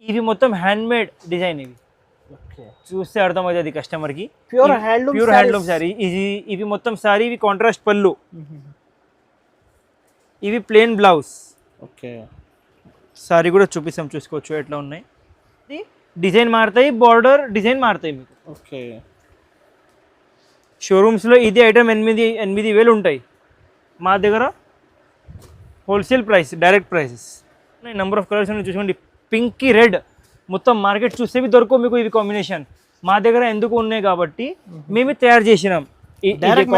ఇవి మొత్తం hand made design ఇవి ఓకే చూస్తే అర్థమవుతుంది కస్టమర్కి. Pure handloom sorry. ఇవి మొత్తం సారీ, ఇవి కాంట్రాస్ట్ పళ్ళు, ఇవి ప్లేన్ బ్లౌజ్. ఓకే సారీ కూడా చూపిస్తాం, చూసుకోవచ్చు ఎట్లా ఉన్నాయి. డిజైన్ మారుతాయి, బార్డర్ డిజైన్ మారుతాయి మీకు. ఓకే షోరూమ్స్లో ఇది ఐటమ్ 8,000 ఉంటాయి. మా దగ్గర wholesale price, direct prices. Number of colours చూసుకోండి. పింక్కి రెడ్ మొత్తం మార్కెట్ చూస్తే దొరకవు మీకు ఇవి కాంబినేషన్. మా దగ్గర ఎందుకు ఉన్నాయి కాబట్టి మేమే తయారు చేసినాం. డైరెక్ట్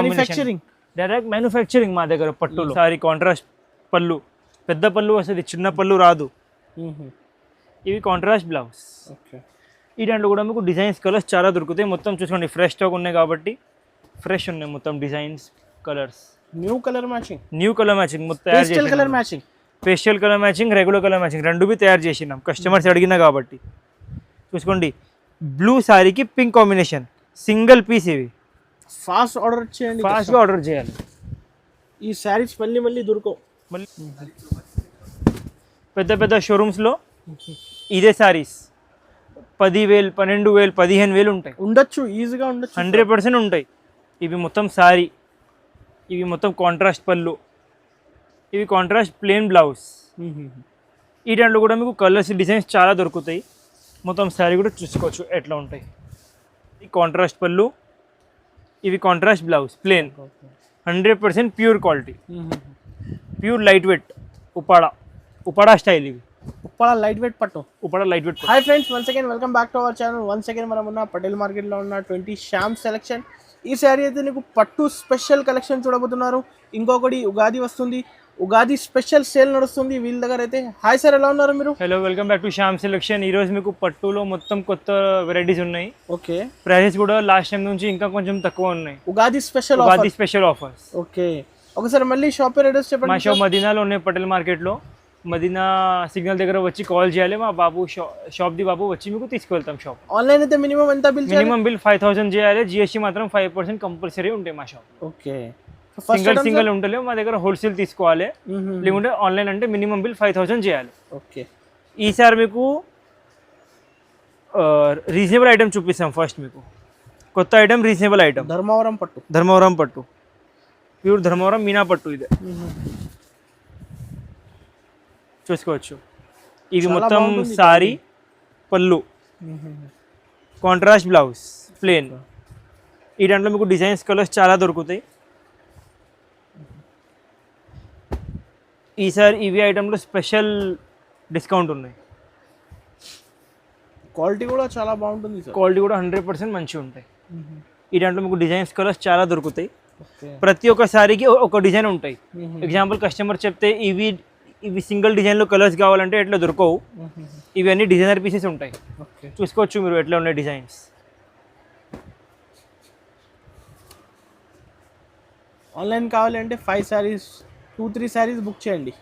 మ్యానుఫ్యాక్చరింగ్ మా దగ్గర పట్టులో. సారీ కాంట్రాస్ట్ పళ్ళు, పెద్ద పళ్ళు వస్తుంది, చిన్న పళ్ళు రాదు. ఇవి కాంట్రాస్ట్ బ్లౌజ్. ఓకే ఈ దాంట్లో కూడా మీకు డిజైన్స్, కలర్స్ చాలా దొరుకుతాయి. మొత్తం చూసుకోండి, ఫ్రెష్ స్టాక్ ఉన్నాయి కాబట్టి ఫ్రెష్ ఉన్నాయి మొత్తం designs, colours. New colour matching మొత్తం తయారు చేసి, colour matching, facial colour matching, regular colour matching రెండు తయారు చేసినాం. కస్టమర్స్ అడిగినా కాబట్టి చూసుకోండి. బ్లూ సారీకి పింక్ కాంబినేషన్, సింగిల్ పీస్. ఇవి ఫాస్ట్ ఆర్డర్ చేయండి, ఫాస్ట్గా ఆర్డర్ చేయాలి. ఈ శారీస్ మళ్ళీ దొరకవు. మళ్ళీ పెద్ద పెద్ద షోరూమ్స్లో ఇదే సారీస్ 10,000, 12,000, 15,000 ఉంటాయి. ఉండొచ్చు, ఈజీగా ఉండొచ్చు, 100% ఉంటాయి. ఇవి మొత్తం సారీ, ఇవి మొత్తం కాంట్రాస్ట్ పళ్ళు, ఇవి కాంట్రాస్ట్ ప్లేన్ బ్లౌజ్. ఈ దాంట్లో కూడా మీకు కలర్స్, డిజైన్స్ చాలా దొరుకుతాయి. మొత్తం శారీ కూడా చూసుకోవచ్చు ఎట్లా ఉంటాయి. ఈ కాంట్రాస్ట్ పళ్ళు, ఇవి contrast blouse plain, 100% pure quality, pure light weight Uppada style. ఇవి ఉప్పాడ లైట్ వెయిట్ పట్టు. Hi friends, once again welcome back to our channel. Once again మనం ఉన్న పటేల్ మార్కెట్లో ఉన్న 20 శ్యామ్ సెలెక్షన్. ఈ శారీ అయితే నీకు పట్టు స్పెషల్ కలెక్షన్ చూడబోతున్నారు. ఇంకొకటి ఉగాది వస్తుంది, ఉగాది స్పెషల్ సేల్ నడుస్తుంది వీళ్ళ దగ్గర అయితే. హాయ్ సార్, ఎలా ఉన్నారు మీరు? Hello, welcome back to Shyam selection. ఈ రోజు మీకు పట్టులో మొత్తం కొత్త వెరైటీస్ ఉన్నాయి. ఓకే, ప్రైసెస్ కూడా లాస్ట్ టైం నుంచి ఇంకా కొంచెం తక్కువ ఉన్నాయి. Ugadi special offers. ఓకే, ఒకసారి మళ్ళీ షాప్ పేరు అడ్రస్ చెప్పండి. మా షాప్ మదీనాలో ఉన్నాయి, పటేల్ మార్కెట్లో. మదీనా సిగ్నల్ దగ్గర వచ్చి కాల్ చేయాలి. మా బాబు షాప్ ది బాబు వచ్చి మీకు తీసుకువెళ్తాం షాప్. ఆన్లైన్ అయితే మినిమం ఎంత బిల్? మినిమం బిల్ 5,000 చేయాలి. జిఎస్టీ మాత్రం 5% కంపల్సరీ ఉంటాయి మా షాప్. ఓకే, సింగిల్ ఉంటలేవు మా దగ్గర, హోల్సేల్ తీసుకోవాలి. లేకుంటే ఆన్లైన్ అంటే మినిమం బిల్ 5,000 చేయాలి. ఓకే, ఈసారి మీకు రీజనబుల్ ఐటమ్ చూపిస్తాం. ఫస్ట్ మీకు కొత్త ఐటమ్, రీజనబుల్ ఐటమ్, ధర్మవరం పట్టు, ప్యూర్ ధర్మవరం మీనా పట్టు. ఇదే చూసుకోవచ్చు. ఇవి మొత్తం సారీ, పళ్ళు, కాంట్రాస్ట్ బ్లౌజ్ ప్లేన్. ఈ దాంట్లో మీకు డిజైన్స్, కలర్స్ చాలా దొరుకుతాయి. ఈసారి ఇవి ఐటెంలో స్పెషల్ డిస్కౌంట్ ఉన్నాయి. క్వాలిటీ కూడా చాలా బాగుంటుంది. క్వాలిటీ కూడా 100% మంచిగా ఉంటాయి. ఈ దాంట్లో మీకు డిజైన్స్, కలర్స్ చాలా దొరుకుతాయి. ప్రతి ఒక్క సారీకి ఒక డిజైన్ ఉంటాయి. ఎగ్జాంపుల్ కస్టమర్ చెప్తే ఇవి సింగిల్ డిజైన్లో కలర్స్ కావాలంటే ఎట్లా దొరకవు. ఇవన్నీ డిజైనర్ పీసెస్ ఉంటాయి. చూసుకోవచ్చు మీరు ఎట్లా ఉన్నాయి డిజైన్స్. ఆన్లైన్ కావాలంటే 5 సారీస్ 2-3 సారీస్ బుక్ చేయండి.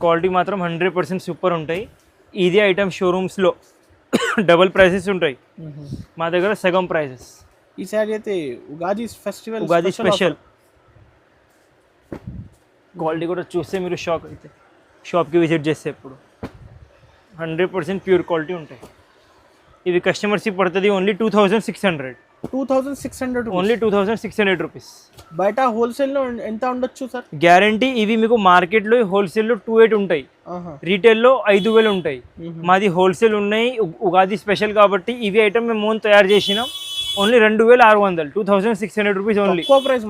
క్వాలిటీ మాత్రం 100% సూపర్ ఉంటాయి. ఇది ఐటమ్ షోరూమ్స్లో డబుల్ ప్రైసెస్ ఉంటాయి. మా దగ్గర సగం ప్రైసెస్. ఈ సారీ అయితే ఉగాది స్పెషల్. క్వాలిటీ కూడా చూస్తే మీరు షాక్ అయితే, షాప్కి విజిట్ చేస్తే ఇప్పుడు 100% ప్యూర్ క్వాలిటీ ఉంటాయి. ఇవి కస్టమర్స్కి పడుతుంది ఓన్లీ 2,600. Only 2,600 rupees. బయట హోల్సేల్లో ఎంత ఉండొచ్చు సార్? గ్యారంటీ. ఇవి మీకు మార్కెట్లో హోల్సేల్లో 2,800 ఉంటాయి, రీటైల్లో 5,000 ఉంటాయి. మాది హోల్సేల్ ఉన్నాయి. ఉగాది స్పెషల్ కాబట్టి ఇవి ఐటమ్ మేము ఓన్ తయారు చేసినాం. Only 2,600, 2,600 rupees only. తక్కువ ప్రైస్,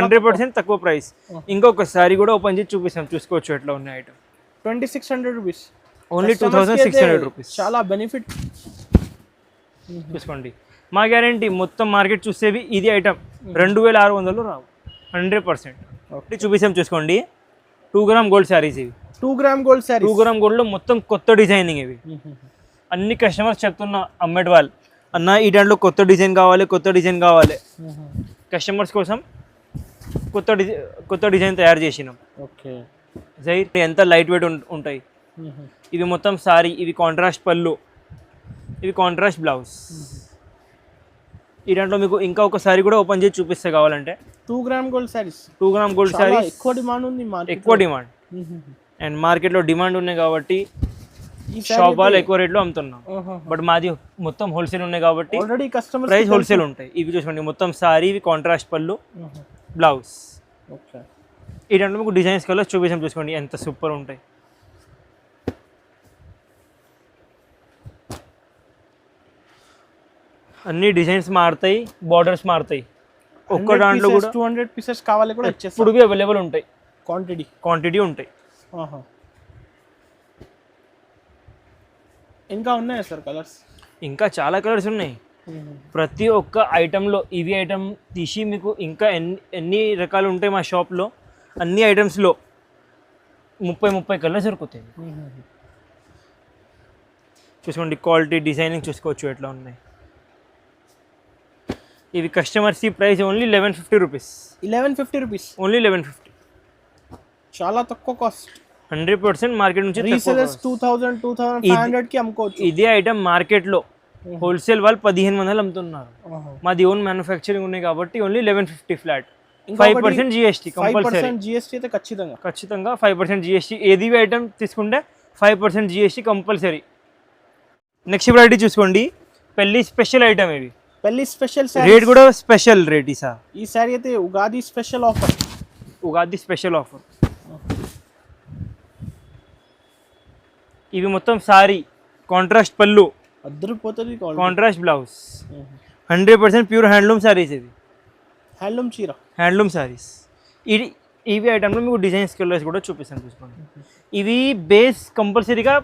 100% తక్కువ ప్రైస్. ఇంకొక సారీ కూడా ఓపెన్ చేసి చూపిస్తాం, చూసుకోవచ్చు ఎట్లా ఉన్నాయి ఐటమ్. 2,600 rupees, only 2,600 rupees. చాలా బెనిఫిట్. చూసుకోండి, మా గ్యారంటీ. మొత్తం మార్కెట్ చూసేవి ఇది ఐటమ్ 2,600 రావు, 100%. చూపిస్తాం, చూసుకోండి. 2 గ్రామ్ గోల్డ్ శారీస్ ఇవి. 2 గ్రామ్ గోల్డ్ శారీ, 2 గ్రామ్ గోల్డ్లో మొత్తం కొత్త డిజైనింగ్ ఇవి. అన్ని కస్టమర్స్ చెప్తున్నా అమ్మేటి వాళ్ళు, అన్న ఈ దాంట్లో కొత్త డిజైన్ కావాలి. కస్టమర్స్ కోసం కొత్త డిజైన్ తయారు చేసినాం. ఓకే, ఎంత లైట్ వెయిట్ ఉంటాయి. ఇవి మొత్తం సారీ, ఇవి కాంట్రాస్ట్ పళ్ళు, ఇవి కాంట్రాస్ట్ బ్లౌజ్. ఈ దాంట్లో మీకు ఇంకా ఒక సారీ కూడా ఓపెన్ చేసి చూపిస్తే కావాలంటే. 2 gram gold saris 2 gram gold చాలా శారీస్ ఎక్కువ డిమాండ్ ఉంది మార్కెట్. ఎక్కువ డిమాండ్, అండ్ మార్కెట్లో డిమాండ్ ఉన్నాయి కాబట్టి షాప్ వాళ్ళు ఎక్కువ రేట్లో అమ్ముతున్నాం. బట్ మాది మొత్తం హోల్సేల్ ఉన్నాయి కాబట్టి ఆల్రెడీ కస్టమర్ ప్రైస్ హోల్సేల్ ఉంటాయి. ఇవి చూసుకోండి మొత్తం సారీ, ఇవి కాంట్రాస్ట్ పళ్ళు, బ్లౌజ్. ఓకే, ఈ దాంట్లో మీకు డిజైన్స్ కలర్స్ చూపించాం, చూసుకోండి ఎంత సూపర్ ఉంటాయి. అన్ని డిజైన్స్ మారుతాయి, బార్డర్స్ మారుతాయి. ఒక్క దాంట్లో కూడా 200 పీసెస్ కావాలి కూడా వచ్చేస్తాయి. ఇప్పుడు అవైలబుల్ ఉంటాయి, క్వాంటిటీ ఉంటాయి. ఇంకా ఉన్నాయా సార్ కలర్స్? ఇంకా చాలా కలర్స్ ఉన్నాయి. ప్రతి ఒక్క ఐటెంలో ఇవి ఐటమ్ తీసి మీకు ఇంకా ఎన్ని రకాలు ఉంటాయి మా షాప్లో, అన్ని ఐటమ్స్లో 30 కలర్స్ దొరుకుతాయి. చూసుకోండి క్వాలిటీ, డిజైనింగ్ చూసుకోవచ్చు ఎట్లా ఉన్నాయి. ఇవి కస్టమర్స్కి price only 1150 rupees. 1150 rupees only 1150. చాలా తక్కువ కాస్ట్. 100% మార్కెట్ నుంచి రీసెలర్స్ 2000 2500 కి అమ్ముకోవచ్చు. ఇదే ఐటమ్ మార్కెట్లో హోల్సేల్ వాళ్ళు 1500 అమ్ముతున్నారు. మాది ఓన్ మ్యానుఫ్యాక్చరింగ్ ఉన్నాయి కాబట్టి only 1150 flat. 5% GST compulsory. 5% GST అయితే ఖచ్చితంగా 5% GST. ఏది ఐటమ్ తీసుకుంటే 5% GST కంపల్సరీ. నెక్స్ట్ వెరైటీ చూసుకోండి, పెళ్లి స్పెషల్ ఐటమ్. ఇవి పెళ్లి స్పెషల్ రేట్ కూడా స్పెషల్ రేట్. ఈ సారీ అయితే ఉగాది స్పెషల్ ఆఫర్. ఇవి మొత్తం సారీ, కాంట్రాస్ట్ పళ్ళు, అద్దరిపోతుంది, contrast blouse, 100% pure handloom saris. ఇది హ్యాండ్లూమ్ చీర, హ్యాండ్లూమ్ సారీస్. ఇవి ఐటమ్లో మీకు డిజైన్స్ కలర్స్ కూడా చూపిస్తాను, చూసుకోండి. ఇవి బేస్ కంపల్సరీగా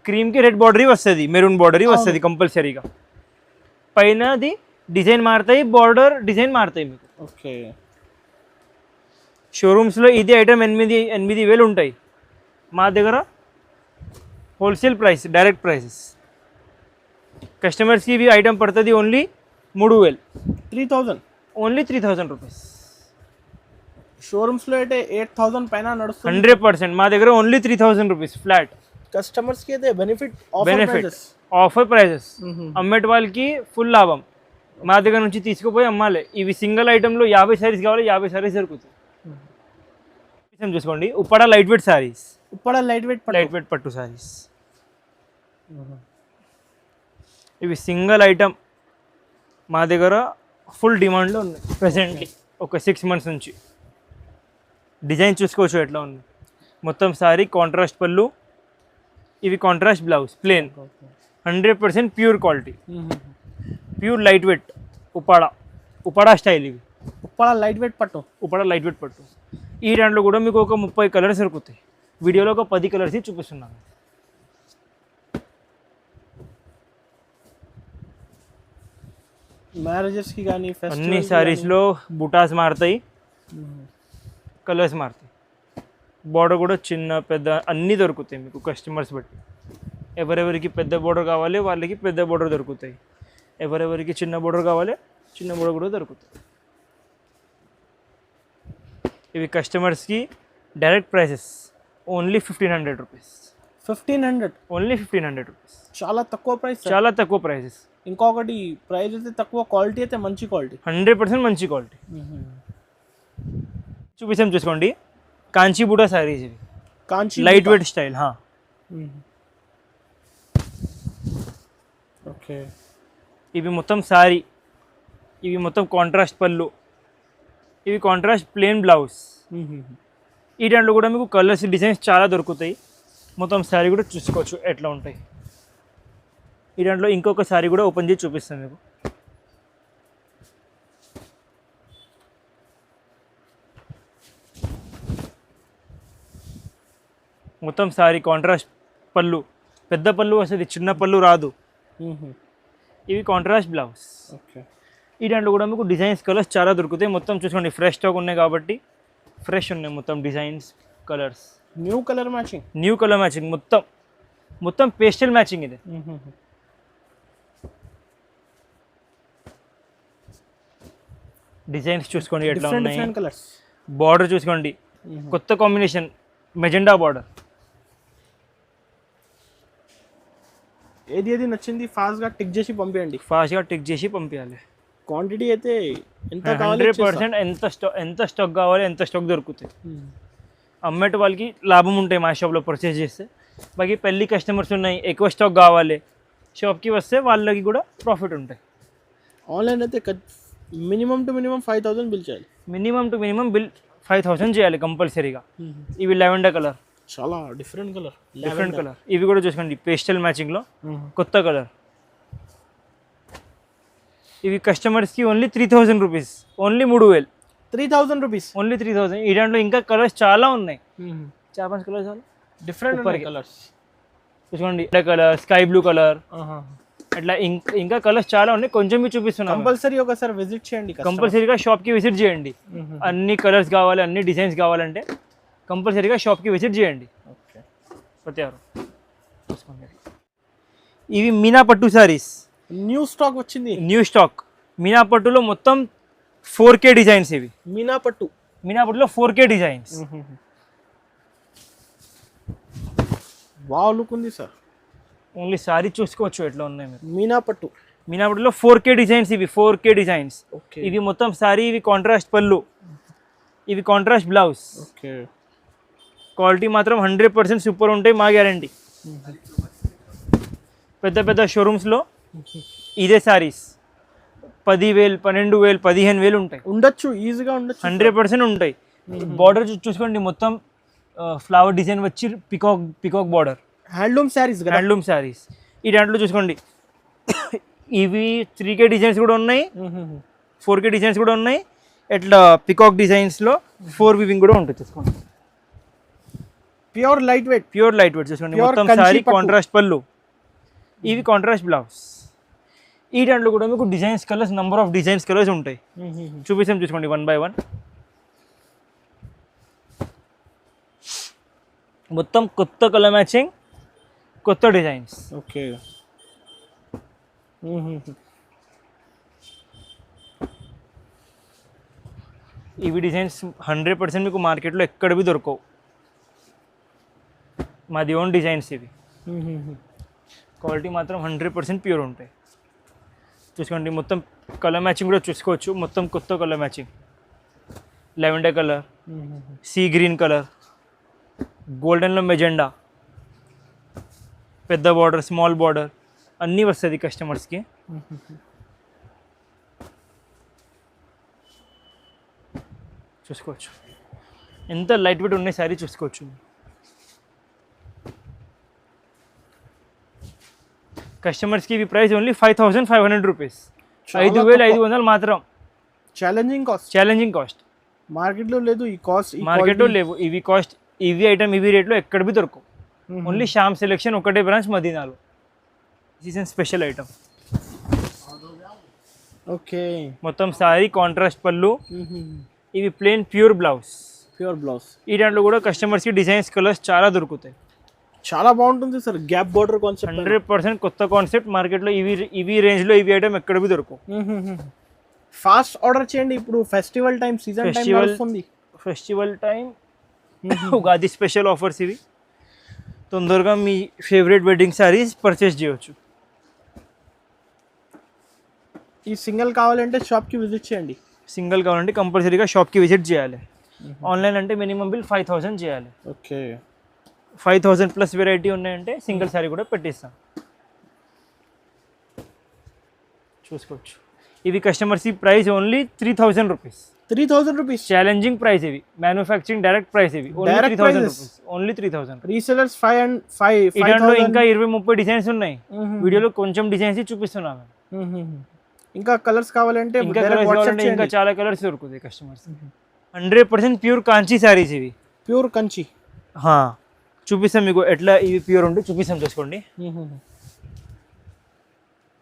క్రీమ్కి రెడ్ బార్డరీ వస్తుంది, మెరూన్ బార్డరీ వస్తుంది కంపల్సరీగా. పైనది డిజైన్ మారుతాయి, బార్డర్ డిజైన్ మారుతాయి మీకు. ఓకే, షోరూమ్స్లో ఇది ఐటమ్ 8,000 ఉంటాయి. మా దగ్గర హోల్సేల్ ప్రైస్, డైరెక్ట్ ప్రైసెస్. కస్టమర్స్కి ఇవి ఐటమ్ పడుతుంది ఓన్లీ 3,000. 3000, only 3000 rupees. షోరూమ్స్లో అయితే 8000 పైన నడుస్తుంది. 100% మా దగ్గర ఓన్లీ 3000 రూపీస్ ఫ్లాట్. కస్టమర్స్కి అయితే బెనిఫిట్ ఆఫర్ ప్రైజెస్. అమ్మేటి వాళ్ళకి ఫుల్ లాభం. మా దగ్గర నుంచి తీసుకుపోయి అమ్మాలి. ఇవి సింగిల్ ఐటెంలో 50 సారీస్ కావాలి, 50 సారీస్ దొరుకుతాయి. చూసుకోండి, Uppada light wait saris, light weight పట్టు సారీస్. ఇవి సింగిల్ ఐటమ్ మా దగ్గర ఫుల్ డిమాండ్లో ఉన్నాయి ప్రెసెంట్లీ. ఒక 6 months నుంచి. డిజైన్ చూసుకోవచ్చు ఎట్లా ఉంది. మొత్తం సారీ కాంట్రాస్ట్ పళ్ళు, ఇవి contrast blouse, plain. 100% pure quality, pure light weight Uppada style. ఇవి ఉప్పాడ లైట్ వెయిట్ పట్టు. ఈ దాంట్లో కూడా మీకు ఒక 30 కలర్స్ దొరుకుతాయి. వీడియోలో ఒక 10 కలర్స్ చూపిస్తున్నాను. మ్యారేజెస్కి కానీ అన్ని సారీస్లో బుటాస్ మారుతాయి, కలర్స్ మారుతాయి. బార్డర్ కూడా చిన్న పెద్ద అన్నీ దొరుకుతాయి మీకు కస్టమర్స్ బట్టి. ఎవరెవరికి పెద్ద బార్డర్ కావాలి వాళ్ళకి పెద్ద బార్డర్ దొరుకుతాయి, ఎవరెవరికి చిన్న బార్డర్ కావాలి చిన్న బార్డర్ కూడా దొరుకుతాయి. ఇవి కస్టమర్స్కి direct prices only 1500 rupees. 1500, only 1500 rupees. చాలా తక్కువ ప్రైసెస్. ఇంకొకటి ప్రైస్ అయితే తక్కువ, క్వాలిటీ అయితే మంచి క్వాలిటీ, 100% మంచి క్వాలిటీ. చూపిస్తాం, చూసుకోండి. కాంచీబూటా సారీస్. ఇవి లైట్ వెయిట్ స్టైల్. ఓకే, ఇవి మొత్తం సారీ, ఇవి మొత్తం కాంట్రాస్ట్ పళ్ళు, ఇవి కాంట్రాస్ట్ ప్లేన్ బ్లౌజ్. ఈ దాంట్లో కూడా మీకు కలర్స్, డిజైన్స్ చాలా దొరుకుతాయి. మొత్తం సారీ కూడా చూసుకోవచ్చు ఎట్లా ఉంటాయి. ఈ దాంట్లో ఇంకొక సారీ కూడా ఓపెన్ చేసి చూపిస్తాను మీకు. మొత్తం సారీ కాంట్రాస్ట్ పళ్ళు, పెద్ద పళ్ళు వస్తుంది, చిన్న పళ్ళు రాదు. ఇవి కాంట్రాస్ట్ బ్లౌజ్. ఓకే, ఈ దాంట్లో కూడా మీకు డిజైన్స్, కలర్స్ చాలా దొరుకుతాయి. మొత్తం చూసుకోండి, ఫ్రెష్ స్టాక్ ఉన్నాయి కాబట్టి ఫ్రెష్ ఉన్నాయి మొత్తం designs, colours. New colour matching మొత్తం పేస్టల్ మ్యాచింగ్. ఇది డిజైన్స్ చూసుకోండి ఎట్లా ఉన్నాయి. బార్డర్ చూసుకోండి, కొత్త కాంబినేషన్, మెజెండా బార్డర్. ఏది నచ్చింది ఫాస్ట్గా టిక్ చేసి పంపించాలి. క్వాంటిటీ అయితే ఎంత కావాలి 100% ఎంత స్టాక్ కావాలి ఎంత స్టాక్ దొరుకుతాయి. అమ్మేట వాళ్ళకి లాభం ఉంటాయి మా షాప్లో పర్చేస్ చేస్తే. బాకీ పెళ్ళి కస్టమర్స్ ఉన్నాయి, ఎక్కువ స్టాక్ కావాలి, షాప్కి వస్తే వాళ్ళకి కూడా ప్రాఫిట్ ఉంటాయి. ఆన్లైన్ అయితే మినిమం టు మినిమం 5,000 బిల్ చేయాలి. మినిమం టు మినిమం బిల్ 5,000 చేయాలి కంపల్సరీగా. ఇవి లెవెండర్ కలర్, చాలా డిఫరెంట్ కలర్. ఇవి కూడా చూసుకోండి పేస్టల్ మ్యాచింగ్లో కొత్త కలర్. ఇవి కస్టమర్స్కి only 3,000 rupees, only 3,000. 3,000 rupees, only 3,000. ఈ దాంట్లో ఇంకా కలర్స్ చాలా ఉన్నాయి, 4-5 కలర్స్ చాలా డిఫరెంట్ కలర్స్ చూసుకోండి. కలర్, స్కై బ్లూ కలర్, అట్లా ఇంకా కలర్స్ చాలా ఉన్నాయి. కొంచెం మీరు చూపిస్తున్నాను, కంపల్సరీ ఒకసారి విజిట్ చేయండి, కంపల్సరీగా షాప్కి విజిట్ చేయండి. అన్ని కలర్స్ కావాలి, అన్ని డిజైన్స్ కావాలంటే కంపల్సరీగా షాప్కి విజిట్ చేయండి. ఓకే, ప్రతి వారు చూసుకోండి. ఇవి మీనా పట్టు సారీస్, న్యూ స్టాక్ వచ్చింది. న్యూ స్టాక్ మీనా పట్టులో మొత్తం 4K డిజైన్స్. ఇవి మీనా పట్టులో 4K డిజైన్స్. వావ్, లుక్ ఉంది సార్. ఓన్లీ సారీ చూసుకోవచ్చు ఎట్లా ఉన్నాయి మీరు. మీనా పట్టులో 4K డిజైన్స్. ఇవి 4K డిజైన్స్. ఇవి మొత్తం సారీ. ఇవి కాంట్రాస్ట్ పళ్ళు, ఇవి కాంట్రాస్ట్ బ్లౌజ్. ఓకే, క్వాలిటీ మాత్రం 100% సూపర్ ఉంటాయి, మా గ్యారంటీ. పెద్ద పెద్ద షోరూమ్స్లో ఇదే సారీస్ 10,000, 12,000, 15,000 ఉంటాయి. ఉండొచ్చు, ఈజీగా ఉండొచ్చు, 100% ఉంటాయి. బార్డర్ చూసుకోండి, మొత్తం ఫ్లవర్ డిజైన్ వచ్చి పికాక్ బార్డర్. హ్యాండ్లూమ్ శారీస్. ఈ దాంట్లో చూసుకోండి, ఇవి 3K డిజైన్స్ కూడా ఉన్నాయి, 4K డిజైన్స్ కూడా ఉన్నాయి. ఇట్లా పికాక్ డిజైన్స్లో 4 వీవింగ్ కూడా ఉంటుంది. చూసుకోండి, ప్యూర్ లైట్ వెయిట్ చూసుకోండి. మొత్తం సారీ కాంట్రాస్ట్ పళ్ళు, ఇవి కాంట్రాస్ట్ బ్లౌజ్. ఈ దాంట్లో కూడా మీకు designs colours, number of designs colours ఉంటాయి. చూపిస్తాం, చూసుకోండి 1 by 1. మొత్తం కొత్త కలర్ మ్యాచింగ్, కొత్త డిజైన్స్. ఓకే, ఇవి డిజైన్స్ 100% మీకు మార్కెట్లో ఎక్కడ బి దొరకవు, మాది ఓన్ డిజైన్స్. ఇవి క్వాలిటీ మాత్రం 100% ప్యూర్ ఉంటాయి. చూసుకోండి, మొత్తం కలర్ మ్యాచింగ్ కూడా చూసుకోవచ్చు. మొత్తం కొత్త colour matching, lavender colour, sea green colour, గోల్డెన్లో మెజెండా, పెద్ద బార్డర్, స్మాల్ బార్డర్ అన్నీ వస్తుంది కస్టమర్స్కి. చూసుకోవచ్చు ఎంత లైట్ వెయిట్ ఉన్నాయి సారీ చూసుకోవచ్చు. కస్టమర్స్కి ఇవి ప్రైస్ ఓన్లీ 5,500 రూపీస్, 5,500 మాత్రం. ఛాలెంజింగ్ కాస్ట్, మార్కెట్లో లేదు ఈ కాస్ట్, మార్కెట్లో లేవు ఇవి కాస్ట్. ఇవి ఐటమ్ ఇవి రేట్లో ఎక్కడ బి దొరకవు. ఓన్లీ శ్యామ్ సెలెక్షన్ ఒకటే బ్రాంచ్ మదీనాలో. Season special item. ఓకే, మొత్తం సారీ కాంట్రాస్ట్ పళ్ళు, ఇవి ప్లెయిన్ ప్యూర్ బ్లౌజ్. ఈ దాంట్లో కూడా కస్టమర్స్కి డిజైన్స్ కలర్స్ చాలా దొరుకుతాయి. చాలా బాగుంటుంది సార్, గ్యాప్ బార్డర్ కాన్సెప్ట్. 100% కొత్త కాన్సెప్ట్. మార్కెట్లో ఇవి రేంజ్లో ఇవి ఐటమ్ ఎక్కడ బి దొరకవు. ఫాస్ట్ ఆర్డర్ చేయండి, ఇప్పుడు ఫెస్టివల్ టైం, సీజన్ టైం వస్తుంది. Festival time, Ugadi special offers ఇవి. తొందరగా మీ ఫేవరెట్ వెడ్డింగ్ సారీస్ పర్చేస్ చేయవచ్చు. ఈ సింగిల్ కావాలంటే షాప్కి విజిట్ చేయండి. సింగిల్ కావాలంటే కంపల్సరీగా షాప్కి విజిట్ చేయాలి. ఆన్లైన్ అంటే మినిమం బిల్ 5,000 చేయాలి. ఓకే, 5,000 ప్లస్ వెరైటీ ఉన్నాయంటే సింగిల్ సారీ కూడా పెట్టిస్తాం. చూసుకోవచ్చు. ఇవి customers price only 3,000 rupees. Challenging price. ఇవి మ్యానుఫ్యాక్చరింగ్ డైరెక్ట్ ప్రైస్. ఇవి ఓన్లీ 3,000 రూపీస్. ఓన్లీ 3,000. రీసెలర్స్ 5 దాంట్లో ఇంకా 20-30 డిజైన్స్ ఉన్నాయి. వీడియోలో కొంచెం డిజైన్స్ చూపిస్తున్నాను. ఇంకా కలర్స్ కావాలంటే ఇంకా చాలా కలర్స్ దొరుకుతాయి కస్టమర్స్. 100% ప్యూర్ కాంచీ సారీస్. ఇవి ప్యూర్ కంచి. చూపిస్తాం మీకు ఎట్లా ఇవి ప్యూర్ ఉంటే చూపిస్తాం. చూసుకోండి,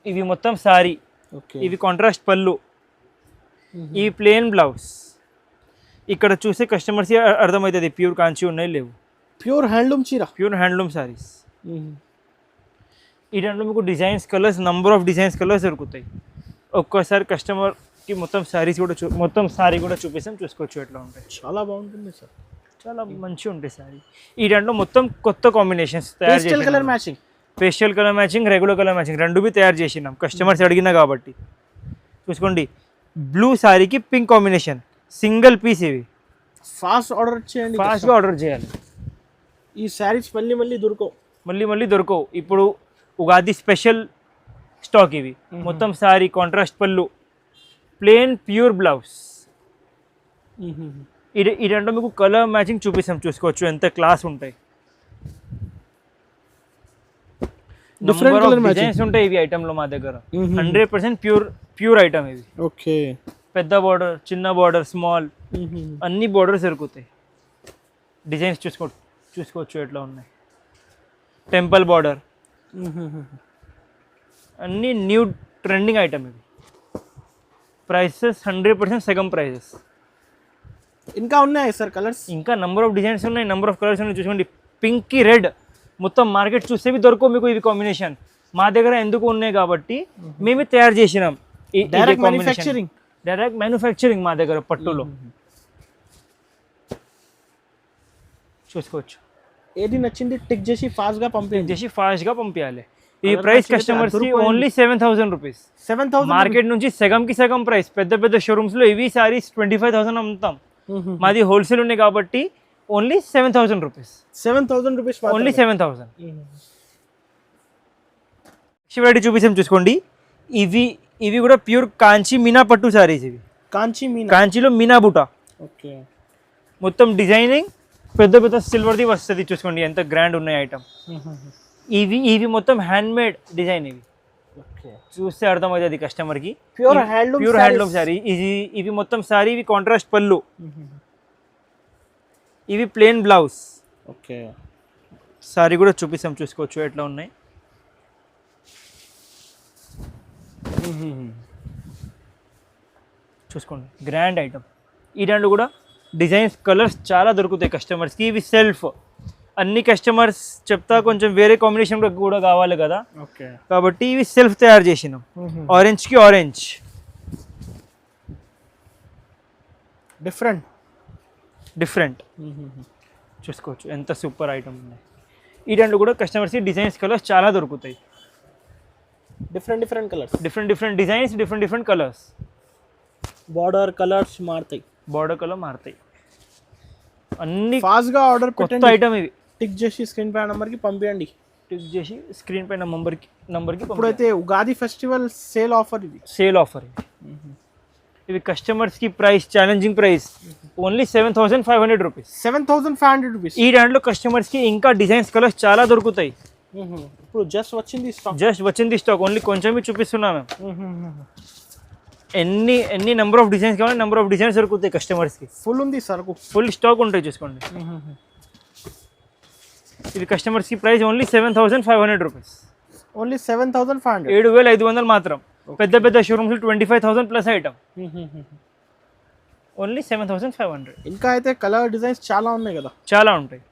ఇవి మొత్తం సారీ. ఇవి కాంట్రాస్ట్ పళ్ళు, ఇవి ప్లెయిన్ బ్లౌజ్. ఇక్కడ చూసే కస్టమర్స్కి అర్థమవుతుంది ప్యూర్ కాంచి ఉన్నాయి లేవు. Pure handloom saris. ఈ దాంట్లో మీకు designs colours, number of designs colours దొరుకుతాయి. ఒక్కోసారి కస్టమర్కి మొత్తం సారీస్ కూడా మొత్తం సారీ కూడా చూపిస్తాం. చూసుకోవచ్చు ఎట్లా ఉంటాయి. చాలా బాగుంటుంది సార్, చాలా మంచిగా ఉంటాయి సారీ. ఈ దాంట్లో మొత్తం కొత్త కాంబినేషన్స్ తయారు చేసి, pastel colour matching, regular colour matching రెండు తయారు చేసినాం. కస్టమర్స్ అడిగినా కాబట్టి చూసుకోండి బ్లూ శారీకి పింక్ కాంబినేషన్, సింగిల్ పీస్ ఇవి. ఫాస్ట్ ఆర్డర్ చేయండి, ఫాస్ట్గా ఆర్డర్ చేయాలి. ఈ శారీస్ మళ్ళీ దొరకవు. మళ్ళీ దొరకవు. ఇప్పుడు ఉగాది స్పెషల్ స్టాక్ ఇవి. మొత్తం శారీ కాంట్రాస్ట్ పళ్ళు, ప్లేన్ ప్యూర్ బ్లౌజ్. ఇదంటే మీకు కలర్ మ్యాచింగ్ చూపిస్తాం, చూసుకోవచ్చు ఎంత క్లాస్ ఉంటాయి. డిఫరెంట్ కలర్ డిజైన్స్ ఉంటాయి ఇవి ఐటమ్ లో మా దగ్గర. 100% ప్యూర్ ఐటమ్ ఇవి. ఓకే, పెద్ద బార్డర్, చిన్న బార్డర్, స్మాల్ అన్ని బార్డర్స్ దొరుకుతాయి. డిజైన్స్ చూసుకోవచ్చు ఎట్లా ఉన్నాయి. టెంపుల్ బార్డర్, అన్ని న్యూ ట్రెండింగ్ ఐటమ్ ఇవి. ప్రైసెస్ 100% సగం ప్రైసెస్. ఇంకా ఉన్నాయి సార్ కలర్స్? ఇంకా నంబర్ ఆఫ్ డిజైన్స్ ఉన్నాయి, నంబర్ ఆఫ్ కలర్స్ ఉన్నాయి. చూసుకోండి పింక్ కి రెడ్, మొత్తం మార్కెట్ చూస్తే దొరకవు మీకు ఇవి కాంబినేషన్. మా దగ్గర ఎందుకు ఉన్నాయి కాబట్టి మేమే తయారు చేసినాం. డైరెక్ట్ మ్యానుఫ్యాక్చరింగ్ మా దగ్గర పట్టులో. చూసుకోవచ్చు. ఏది నచ్చింది టిక్ చేసి ఫాస్ట్గా పంపించాలి. ఈ ప్రైస్ కస్టమర్స్ కి ఓన్లీ 7,000 రూపీస్. 7,000 మార్కెట్ నుంచి సగంకి సగం ప్రైస్. పెద్ద షోరూమ్స్ లో ఇవి సారీస్ 25,000 అమ్ముతాం. మాది హోల్సేల్ ఉన్నాయి కాబట్టి only 7,000 rupees. 7,000 rupees, only 7,000. Siva Reddy చూపిస్తాం, చూసుకోండి. ఇవి కూడా ప్యూర్ కాంచీ మీనా పట్టు సారీస్. ఇవి కాంచీలో మీనా బూటా. ఓకే, మొత్తం డిజైనింగ్ పెద్ద సిల్వర్ది వస్తుంది. చూసుకోండి ఎంత గ్రాండ్ ఉన్నాయి ఐటమ్. ఇవి మొత్తం హ్యాండ్ మేడ్ డిజైన్. ఇవి చూస్తే అర్థమవుతుంది కస్టమర్కి. Pure handloom sorry. ఇవి మొత్తం సారీ. ఇవి కాంట్రాస్ట్ పళ్ళు, ఇవి ప్లేన్ బ్లౌజ్. ఓకే, సారీ కూడా చూపిస్తాం, చూసుకోవచ్చు ఎట్లా ఉన్నాయి. చూసుకోండి గ్రాండ్ ఐటమ్. ఈ దాంట్లో కూడా డిజైన్స్, కలర్స్ చాలా దొరుకుతాయి కస్టమర్స్కి. ఇవి సెల్ఫ్. అన్ని కస్టమర్స్ చెప్తా కొంచెం వేరే కాంబినేషన్ కూడా కావాలి కదా, ఓకే, కాబట్టి ఇవి సెల్ఫ్ తయారు చేసినాం. ఆరెంజ్కి ఆరెంజ్, డిఫరెంట్. చూసుకోవచ్చు ఎంత సూపర్ ఐటమ్ ఉన్నాయి. ఈ దాంట్లో కూడా కస్టమర్స్కి డిజైన్స్, కలర్స్ చాలా దొరుకుతాయి. Different colours, different designs, different colours. Border colours మారుతాయి. అన్ని ఫాస్ట్గా ఆర్డర్ కొత్త ఐటమ్. ఇవి టిక్ చేసి స్క్రీన్ పై నంబర్కి పంపించండి. నంబర్కి ఇప్పుడైతే ఉగాది ఫెస్టివల్ సేల్ ఆఫర్ ఇవి కస్టమర్స్కి price challenging price only 7,500 rupees. 7,500 rupees. ఈ దాంట్లో కస్టమర్స్కి ఇంకా డిజైన్స్, కలర్స్ చాలా దొరుకుతాయి. ఇప్పుడు జస్ట్ వచ్చింది స్టాక్. ఓన్లీ కొంచెమే చూపిస్తున్నాను. ఎన్ని నెంబర్ ఆఫ్ డిజైన్స్ కావాలి, నెంబర్ ఆఫ్ డిజైన్స్ దొరుకుతాయి కస్టమర్స్కి. ఫుల్ ఉంది సరుకు, ఫుల్ స్టాక్ ఉంటాయి. చూసుకోండి. ఇది కస్టమర్స్కి ప్రైస్ ఓన్లీ 7,500 రూపీస్. ఓన్లీ 7,500. 7,500 మాత్రం. పెద్ద షోరూమ్స్ 25,000 ప్లస్ ఐటమ్. ఓన్లీ 7,500. ఇంకా అయితే కలర్ డిజైన్స్ చాలా ఉన్నాయి కదా. చాలా ఉంటాయి.